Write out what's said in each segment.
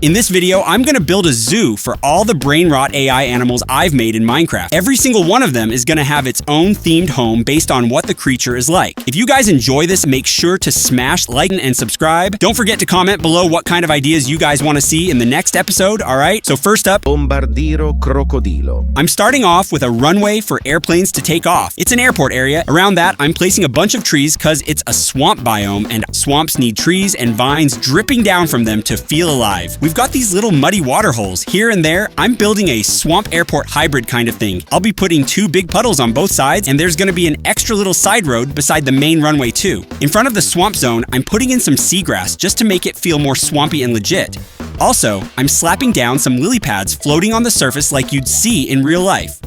In this video, I'm gonna build a zoo for all the BRAINROT AI animals I've made in Minecraft. Every single one of them is gonna have its own themed home based on what the creature is like. If you guys enjoy this, make sure to smash like and subscribe. Don't forget to comment below what kind of ideas you guys wanna see in the next episode, alright? So first up, Bombardo Crocodilo. I'm starting off with a runway for airplanes to take off. It's an airport area. Around that, I'm placing a bunch of trees because it's a swamp biome and swamps need trees and vines dripping down from them to feel alive. We've got these little muddy water holes here and there. I'm building a swamp airport hybrid kind of thing. I'll be putting 2 big puddles on both sides, and there's gonna be an extra little side road beside the main runway too. In front of the swamp zone, I'm putting in some seagrass just to make it feel more swampy and legit. Also, I'm slapping down some lily pads floating on the surface like you'd see in real life.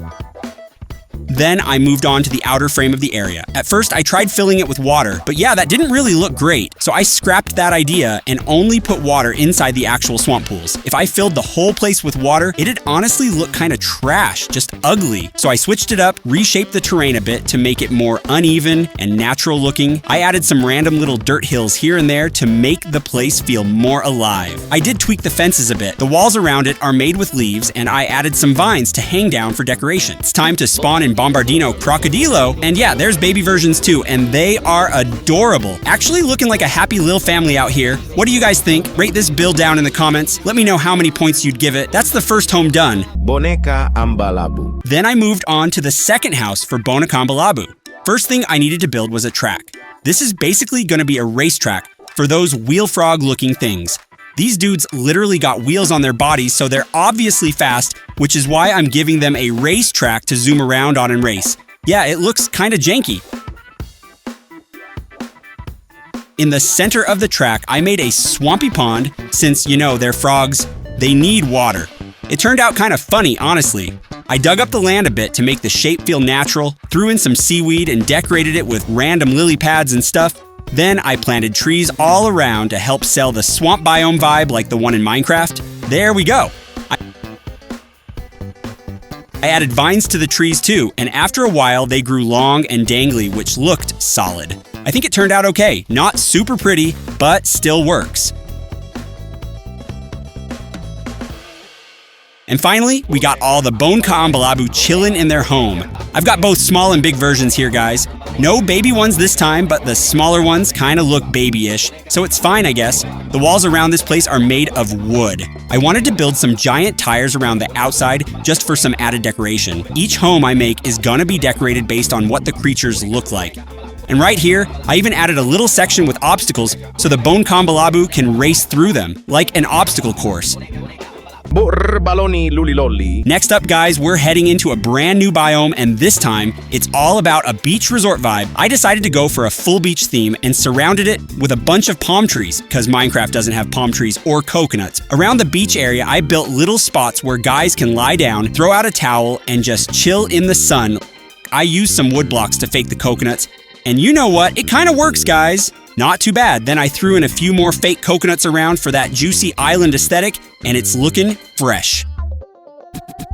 Then I moved on to the outer frame of the area. At first, I tried filling it with water, but yeah, that didn't really look great. So I scrapped that idea and only put water inside the actual swamp pools. If I filled the whole place with water, it'd honestly look kind of trash, just ugly. So I switched it up, reshaped the terrain a bit to make it more uneven and natural looking. I added some random little dirt hills here and there to make the place feel more alive. I did tweak the fences a bit. The walls around it are made with leaves, and I added some vines to hang down for decoration. It's time to spawn in Bombardo Crocodilo, and yeah, there's baby versions too, and they are adorable. Actually looking like a happy little family out here. What do you guys think? Rate this build down in the comments. Let me know how many points you'd give it. That's the first home done. Bonakalabu. Then I moved on to the second house for Bonakalabu. First thing I needed to build was a track. This is basically gonna be a racetrack for those wheel frog looking things. These dudes literally got wheels on their bodies, so they're obviously fast, which is why I'm giving them a race track to zoom around on and race. Yeah, it looks kind of janky. In the center of the track, I made a swampy pond, since, you know, they're frogs, they need water. It turned out kind of funny, honestly. I dug up the land a bit to make the shape feel natural, threw in some seaweed and decorated it with random lily pads and stuff. Then I planted trees all around to help sell the swamp biome vibe like the one in Minecraft. There we go. I added vines to the trees too, and after a while they grew long and dangly, which looked solid. I think it turned out okay. Not super pretty, but still works. And finally, we got all the Bonakalabu chillin' in their home. I've got both small and big versions here, guys. No baby ones this time, but the smaller ones kind of look babyish, so it's fine, I guess. The walls around this place are made of wood. I wanted to build some giant tires around the outside just for some added decoration. Each home I make is gonna be decorated based on what the creatures look like. And right here, I even added a little section with obstacles so the Bonakalabu can race through them, like an obstacle course. Baloney. Next up, guys, we're heading into a brand new biome, and this time, it's all about a beach resort vibe. I decided to go for a full beach theme and surrounded it with a bunch of palm trees, because Minecraft doesn't have palm trees or coconuts. Around the beach area, I built little spots where guys can lie down, throw out a towel, and just chill in the sun. I used some wood blocks to fake the coconuts, and you know what? It kind of works, guys. Not too bad. Then I threw in a few more fake coconuts around for that juicy island aesthetic, and it's looking fresh.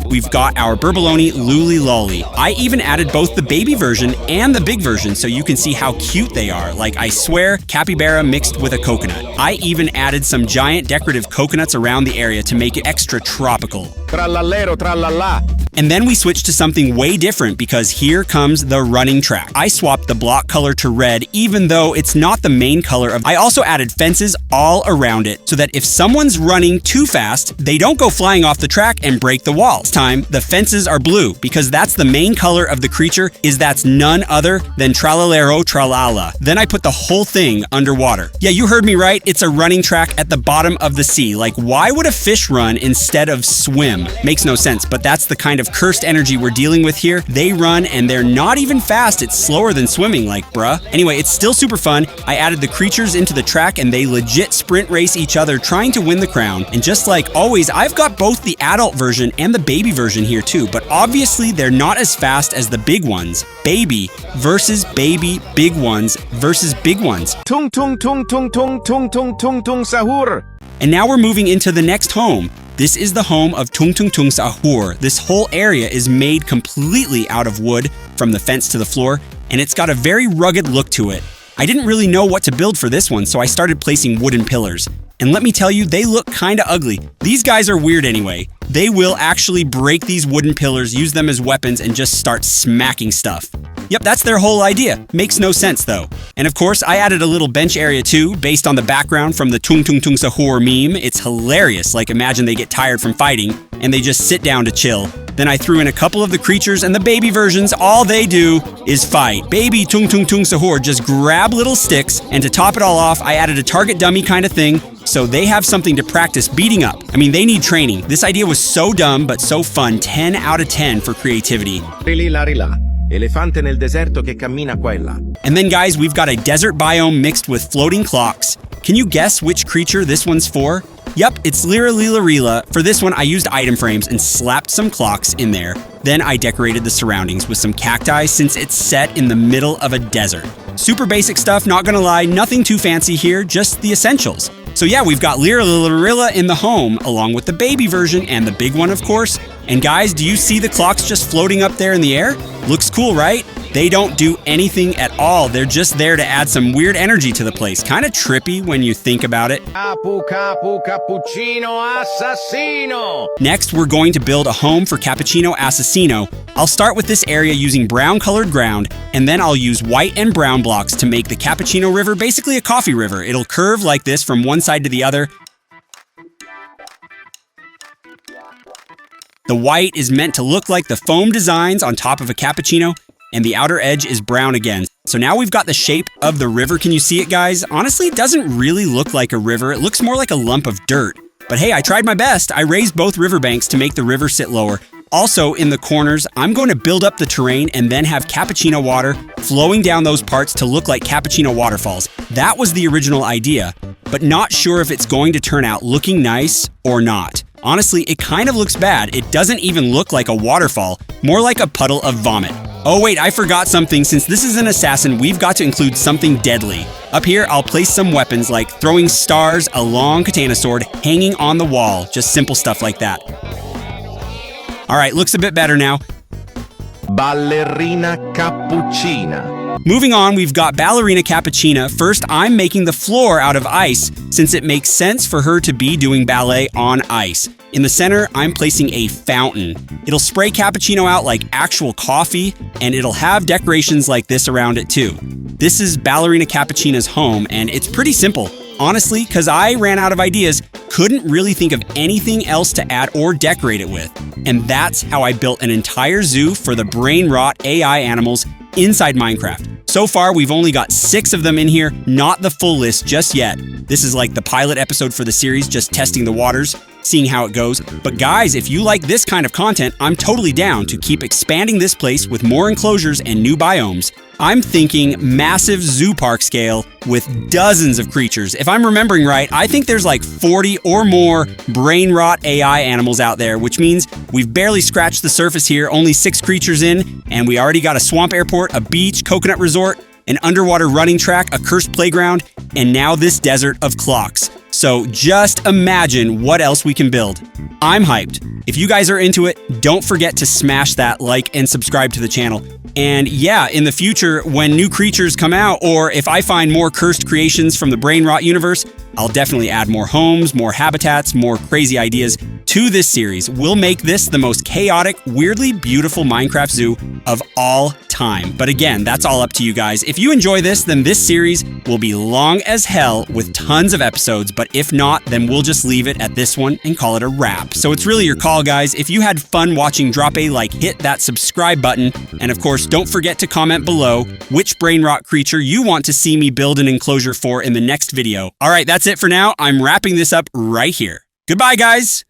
We've got our Baloney Lolly. I even added both the baby version and the big version so you can see how cute they are. Like, I swear, capybara mixed with a coconut. I even added some giant decorative coconuts around the area to make it extra tropical. Tralala. And then we switched to something way different because here comes the running track. I swapped the block color to red even though it's not the main color of. I also added fences all around it so that if someone's running too fast, they don't go flying off the track and break the wall. This time, the fences are blue because that's the main color of the creature, that's none other than tralero tralala. Then I put the whole thing underwater. Yeah, you heard me right. It's a running track at the bottom of the sea. Like, why would a fish run instead of swim? Makes no sense, but that's the kind of cursed energy we're dealing with here. They run and they're not even fast. It's slower than swimming, like, bruh. Anyway, it's still super fun. I added the creatures into the track and they legit sprint race each other trying to win the crown. And just like always, I've got both the adult version and the baby version here too, but obviously they're not as fast as the big ones. Baby versus baby, big ones versus big ones. Tung sahor. And now we're moving into the next home. This is the home of tung sahor. This whole area is made completely out of wood from the fence to the floor, and it's got a very rugged look to it. I didn't really know what to build for this one, so I started placing wooden pillars. And let me tell you, they look kinda ugly. These guys are weird anyway. They will actually break these wooden pillars, use them as weapons, and just start smacking stuff. Yep, that's their whole idea. Makes no sense though. And of course, I added a little bench area too, based on the background from the tung sahor meme. It's hilarious, like imagine they get tired from fighting, and they just sit down to chill. Then I threw in a couple of the creatures, and the baby versions, all they do is fight. Baby tung sahor just grab little sticks, and to top it all off, I added a target dummy kind of thing, so they have something to practice beating up. I mean, they need training. This idea was so dumb, but so fun. 10 out of 10 for creativity. Lorilla. Elefante nel deserto che cammina qua e là. And then guys, we've got a desert biome mixed with floating clocks. Can you guess which creature this one's for? Yep, it's Lorilla. For this one, I used item frames and slapped some clocks in there. Then I decorated the surroundings with some cacti since it's set in the middle of a desert. Super basic stuff, not gonna lie, nothing too fancy here, just the essentials. So yeah, we've got Lorilla in the home, along with the baby version and the big one, of course. And guys, do you see the clocks just floating up there in the air? Looks cool, right? They don't do anything at all. They're just there to add some weird energy to the place. Kind of trippy when you think about it. Cappuccino assassino! Next, we're going to build a home for Cappuccino Assassino. I'll start with this area using brown colored ground, and then I'll use white and brown blocks to make the Cappuccino River basically a coffee river. It'll curve like this from one side to the other. The white is meant to look like the foam designs on top of a cappuccino, and the outer edge is brown again. So now we've got the shape of the river. Can you see it, guys? Honestly, it doesn't really look like a river. It looks more like a lump of dirt. But hey, I tried my best. I raised both riverbanks to make the river sit lower. Also, in the corners, I'm going to build up the terrain and then have cappuccino water flowing down those parts to look like cappuccino waterfalls. That was the original idea, but not sure if it's going to turn out looking nice or not. Honestly, it kind of looks bad. It doesn't even look like a waterfall, more like a puddle of vomit. Oh wait, I forgot something. Since this is an assassin, we've got to include something deadly. Up here, I'll place some weapons like throwing stars, a long katana sword, hanging on the wall. Just simple stuff like that. All right, looks a bit better now. Ballerina Cappuccina. Moving on, we've got Ballerina Cappuccina. First, I'm making the floor out of ice since it makes sense for her to be doing ballet on ice. In the center, I'm placing a fountain. It'll spray cappuccino out like actual coffee, and it'll have decorations like this around it too. This is Ballerina Cappuccina's home, and it's pretty simple. Honestly, because I ran out of ideas, couldn't really think of anything else to add or decorate it with. And that's how I built an entire zoo for the BRAINROT AI animals inside Minecraft. So far, we've only got 6 of them in here, not the full list just yet. This is like the pilot episode for the series, just testing the waters, seeing how it goes. But guys, if you like this kind of content, I'm totally down to keep expanding this place with more enclosures and new biomes. I'm thinking massive zoo park scale with dozens of creatures. If I'm remembering right, I think there's like 40 or more BRAINROT AI animals out there, which means we've barely scratched the surface here, only 6 creatures in, and we already got a swamp airport, a beach, coconut resort, an underwater running track, a cursed playground, and now this desert of clocks. So just imagine what else we can build. I'm hyped. If you guys are into it, don't forget to smash that like and subscribe to the channel. And yeah, in the future, when new creatures come out, or if I find more cursed creations from the BRAINROT universe, I'll definitely add more homes, more habitats, more crazy ideas to this series. We'll make this the most chaotic, weirdly beautiful Minecraft zoo of all time. But again, that's all up to you guys. If you enjoy this, then this series will be long as hell with tons of episodes. But if not, then we'll just leave it at this one and call it a wrap. So it's really your call, guys. If you had fun watching, drop a like, hit that subscribe button, and of course, don't forget to comment below which BRAINROT creature you want to see me build an enclosure for in the next video. All right, that's it for now. I'm wrapping this up right here. Goodbye, guys.